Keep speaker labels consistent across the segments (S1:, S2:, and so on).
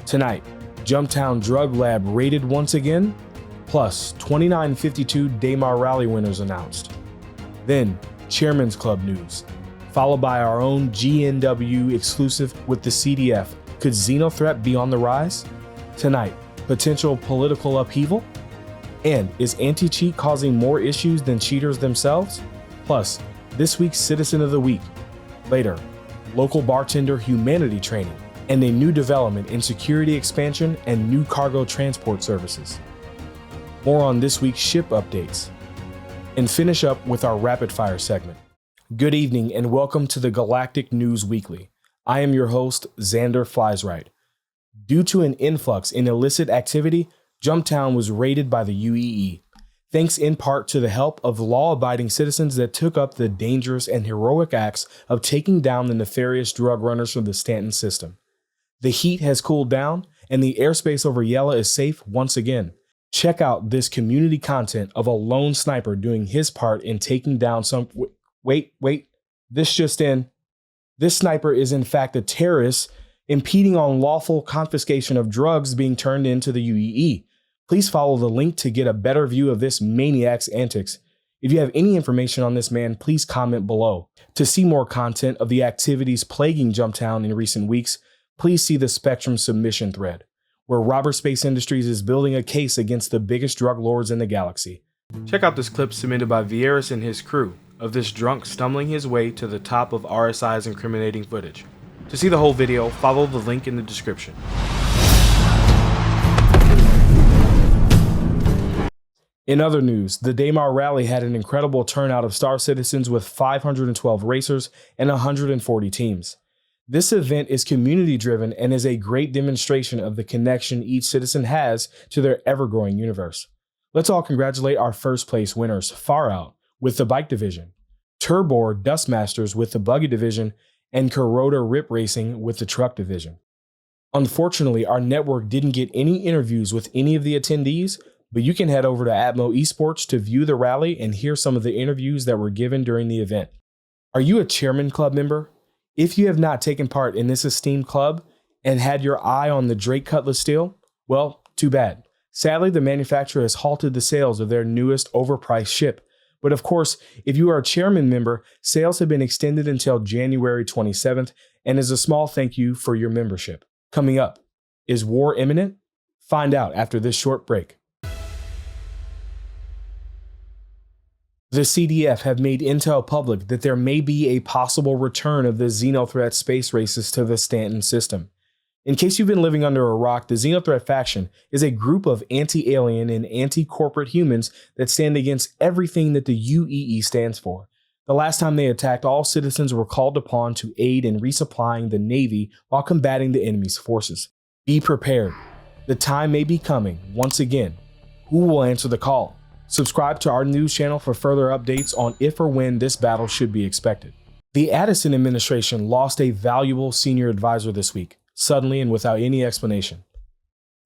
S1: Tonight, Jumptown Drug Lab raided once again, plus 2952 Daymar rally winners announced. Then, Chairman's Club news, followed by our own GNW exclusive with the CDF. Could Xenothreat be on the rise? Tonight, potential political upheaval? And is anti-cheat causing more issues than cheaters themselves? Plus, this week's Citizen of the Week. Later, local bartender humanity training, and a new development in security expansion and new cargo transport services. More on this week's ship updates. And finish up with our rapid fire segment. Good evening and welcome to the Galactic News Weekly. I am your host, Xander Fliesright. Due to an influx in illicit activity, Jumptown was raided by the UEE, thanks in part to the help of law-abiding citizens that took up the dangerous and heroic acts of taking down the nefarious drug runners from the Stanton system. The heat has cooled down, and the airspace over Yella is safe once again. Check out this community content of a lone sniper doing his part in taking down some... Wait, this just in. This sniper is in fact a terrorist impeding on lawful confiscation of drugs being turned into the UEE. Please follow the link to get a better view of this maniac's antics. If you have any information on this man, please comment below. To see more content of the activities plaguing Jumptown in recent weeks, please see the Spectrum submission thread, where Robert Space Industries is building a case against the biggest drug lords in the galaxy. Check out this clip submitted by Vieras and his crew of this drunk stumbling his way to the top of RSI's incriminating footage. To see the whole video, follow the link in the description. In other news, the Daymar rally had an incredible turnout of Star Citizens with 512 racers and 140 teams. This event is community-driven and is a great demonstration of the connection each citizen has to their ever-growing universe. Let's all congratulate our first place winners, Far Out with the Bike Division, Turbor Dustmasters with the Buggy Division, and Corroder Rip Racing with the Truck Division. Unfortunately, our network didn't get any interviews with any of the attendees, but you can head over to Atmo Esports to view the rally and hear some of the interviews that were given during the event. Are you a Chairman Club member? If you have not taken part in this esteemed club and had your eye on the Drake Cutlass steel, well, too bad. Sadly, the manufacturer has halted the sales of their newest overpriced ship. But of course, if you are a Chairman member, sales have been extended until January 27th, and as a small thank you for your membership. Coming up, is war imminent? Find out after this short break. The CDF have made intel public that there may be a possible return of the Xenothreat space races to the Stanton system. In case you've been living under a rock, the Xenothreat faction is a group of anti-alien and anti-corporate humans that stand against everything that the UEE stands for. The last time they attacked, all citizens were called upon to aid in resupplying the Navy while combating the enemy's forces. Be prepared. The time may be coming once again. Who will answer the call? Subscribe to our news channel for further updates on if or when this battle should be expected. The Addison administration lost a valuable senior advisor this week, suddenly and without any explanation.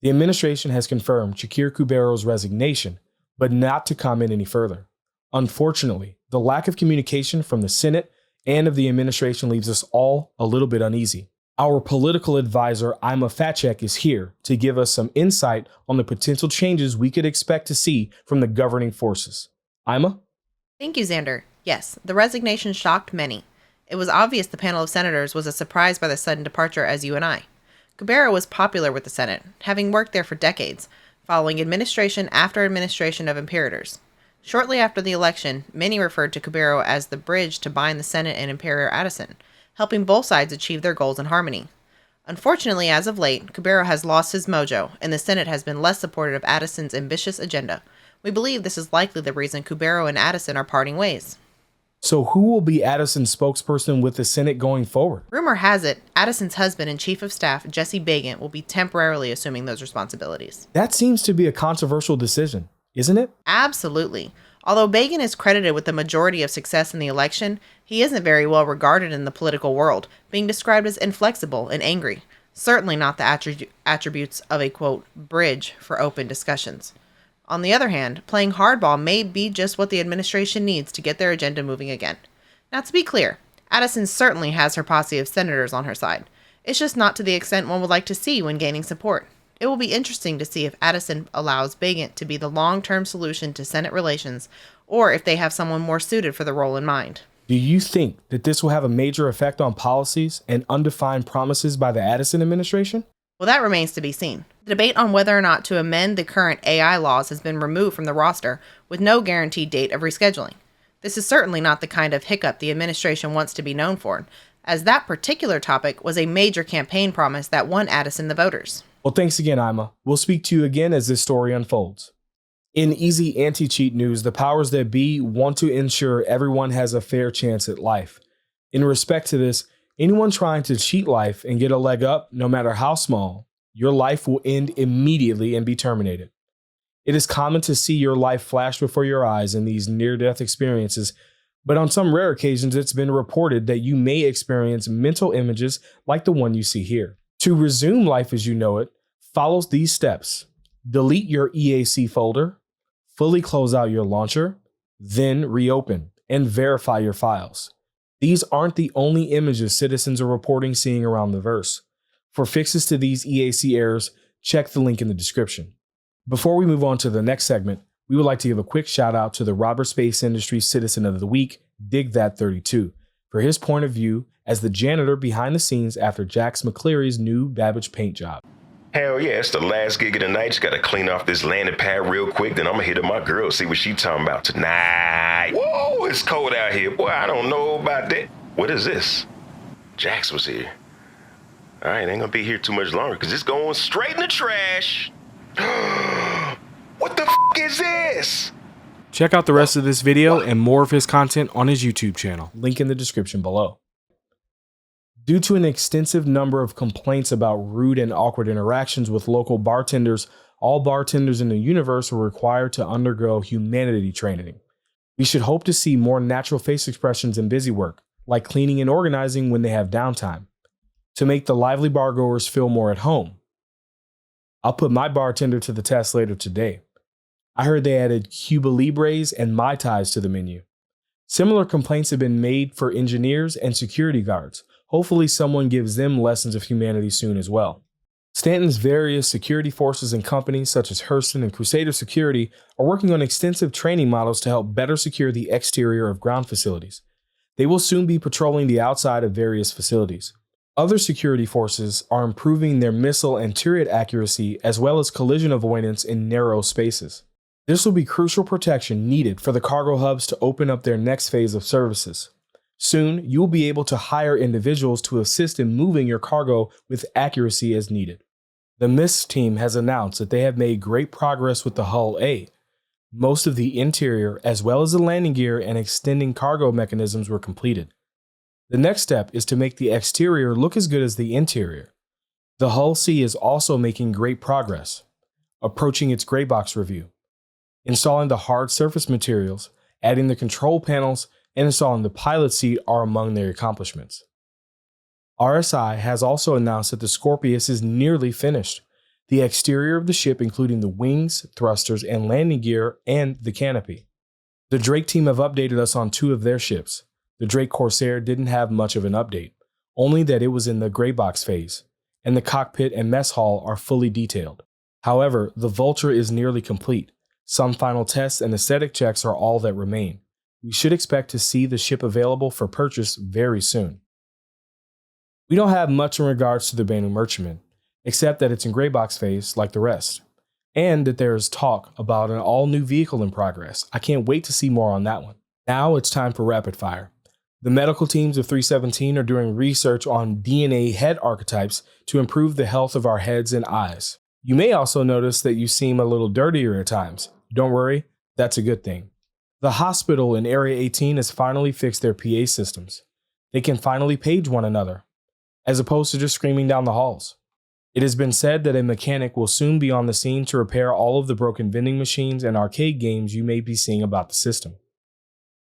S1: The administration has confirmed Shakir Kubero's resignation, but not to comment any further. Unfortunately, the lack of communication from the Senate and of the administration leaves us all a little bit uneasy. Our political advisor, Ima Fatchek, is here to give us some insight on the potential changes we could expect to see from the governing forces. Ima?
S2: Thank you, Xander. Yes, the resignation shocked many. It was obvious the panel of senators was as surprised by the sudden departure as you and I. Kubero was popular with the Senate, having worked there for decades, following administration after administration of imperators. Shortly after the election, many referred to Kubero as the bridge to bind the Senate and Imperator Addison, helping both sides achieve their goals in harmony. Unfortunately, as of late, Kubero has lost his mojo, and the Senate has been less supportive of Addison's ambitious agenda. We believe this is likely the reason Kubero and Addison are parting ways.
S1: So who will be Addison's spokesperson with the Senate going forward?
S2: Rumor has it, Addison's husband and Chief of Staff, Jesse Bagant, will be temporarily assuming those responsibilities.
S1: That seems to be a controversial decision, isn't it?
S2: Absolutely. Although Bagant is credited with the majority of success in the election, he isn't very well regarded in the political world, being described as inflexible and angry. Certainly not the attributes of a, quote, bridge for open discussions. On the other hand, playing hardball may be just what the administration needs to get their agenda moving again. Now, to be clear, Addison certainly has her posse of senators on her side. It's just not to the extent one would like to see when gaining support. It will be interesting to see if Addison allows Bagant to be the long-term solution to Senate relations, or if they have someone more suited for the role in mind.
S1: Do you think that this will have a major effect on policies and undefined promises by the Addison administration?
S2: Well, that remains to be seen. The debate on whether or not to amend the current AI laws has been removed from the roster, with no guaranteed date of rescheduling. This is certainly not the kind of hiccup the administration wants to be known for, as that particular topic was a major campaign promise that won Addison the voters.
S1: Well, thanks again, Ima. We'll speak to you again as this story unfolds. In easy anti-cheat news, the powers that be want to ensure everyone has a fair chance at life. In respect to this, anyone trying to cheat life and get a leg up, no matter how small, your life will end immediately and be terminated. It is common to see your life flash before your eyes in these near-death experiences, but on some rare occasions, it's been reported that you may experience mental images like the one you see here. To resume life as you know it, follow these steps. Delete your EAC folder, fully close out your launcher, then reopen and verify your files. These aren't the only images citizens are reporting seeing around the verse. For fixes to these EAC errors, check the link in the description. Before we move on to the next segment, we would like to give a quick shout out to the Robert Space Industry Citizen of the Week, DigThat32, for his point of view as the janitor behind the scenes after Jax McCleary's new Babbage paint job.
S3: Hell yeah, it's the last gig of the night. Just gotta clean off this landing pad real quick, then I'm gonna hit up my girl, see what she talking about tonight. Whoa, it's cold out here. Boy, I don't know about that. What is this? Jax was here. All right, ain't gonna be here too much longer because it's going straight in the trash. What the is this?
S1: Check out the rest of this video and more of his content on his YouTube channel. Link in the description below. Due to an extensive number of complaints about rude and awkward interactions with local bartenders, all bartenders in the universe were required to undergo humanity training. We should hope to see more natural face expressions in busy work, like cleaning and organizing when they have downtime, to make the lively bargoers feel more at home. I'll put my bartender to the test later today. I heard they added Cuba Libres and Mai Tais to the menu. Similar complaints have been made for engineers and security guards. Hopefully someone gives them lessons of humanity soon as well. Stanton's various security forces and companies such as Hurston and Crusader Security are working on extensive training models to help better secure the exterior of ground facilities. They will soon be patrolling the outside of various facilities. Other security forces are improving their missile and turret accuracy as well as collision avoidance in narrow spaces. This will be crucial protection needed for the cargo hubs to open up their next phase of services. Soon, you will be able to hire individuals to assist in moving your cargo with accuracy as needed. The MIST team has announced that they have made great progress with the Hull A. Most of the interior, as well as the landing gear and extending cargo mechanisms, were completed. The next step is to make the exterior look as good as the interior. The Hull C is also making great progress, approaching its gray box review. Installing the hard surface materials, adding the control panels, and installing the pilot seat are among their accomplishments. RSI has also announced that the Scorpius is nearly finished. The exterior of the ship, including the wings, thrusters, and landing gear, and the canopy. The Drake team have updated us on 2 of their ships. The Drake Corsair didn't have much of an update, only that it was in the gray box phase, and the cockpit and mess hall are fully detailed. However, the Vulture is nearly complete. Some final tests and aesthetic checks are all that remain. We should expect to see the ship available for purchase very soon. We don't have much in regards to the Banu Merchantman, except that it's in gray box phase like the rest, and that there is talk about an all-new vehicle in progress. I can't wait to see more on that one. Now it's time for rapid fire. The medical teams of 317 are doing research on DNA head archetypes to improve the health of our heads and eyes. You may also notice that you seem a little dirtier at times. Don't worry, that's a good thing. The hospital in Area 18 has finally fixed their PA systems. They can finally page one another, as opposed to just screaming down the halls. It has been said that a mechanic will soon be on the scene to repair all of the broken vending machines and arcade games you may be seeing about the system.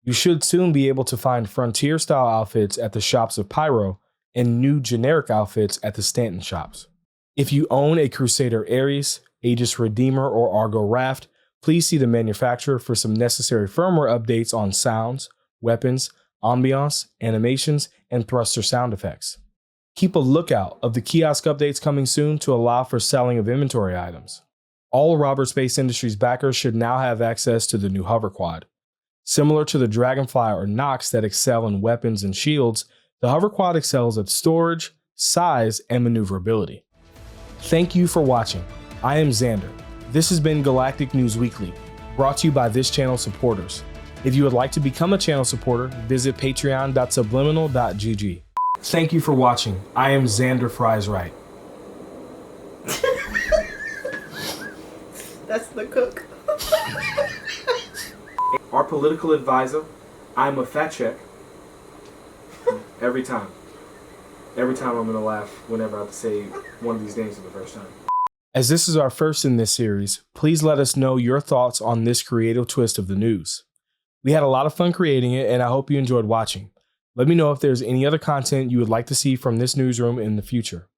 S1: You should soon be able to find Frontier-style outfits at the shops of Pyro and new generic outfits at the Stanton shops. If you own a Crusader Ares, Aegis Redeemer, or Argo Raft, please see the manufacturer for some necessary firmware updates on sounds, weapons, ambiance, animations, and thruster sound effects. Keep a lookout of the kiosk updates coming soon to allow for selling of inventory items. All Robert Space Industries backers should now have access to the new hover quad. Similar to the Dragonfly or Nox that excel in weapons and shields, the hover quad excels at storage, size, and maneuverability. Thank you for watching. I am Xander. This has been Galactic News Weekly, brought to you by this channel's supporters. If you would like to become a channel supporter, visit patreon.subliminal.gg. Thank you for watching. I am Xander Fries Right.
S2: That's the cook.
S1: Our political advisor, I'm a fat check. Every time I'm gonna laugh whenever I have to say one of these names for the first time. As this is our first in this series, please let us know your thoughts on this creative twist of the news. We had a lot of fun creating it, and I hope you enjoyed watching. Let me know if there's any other content you would like to see from this newsroom in the future.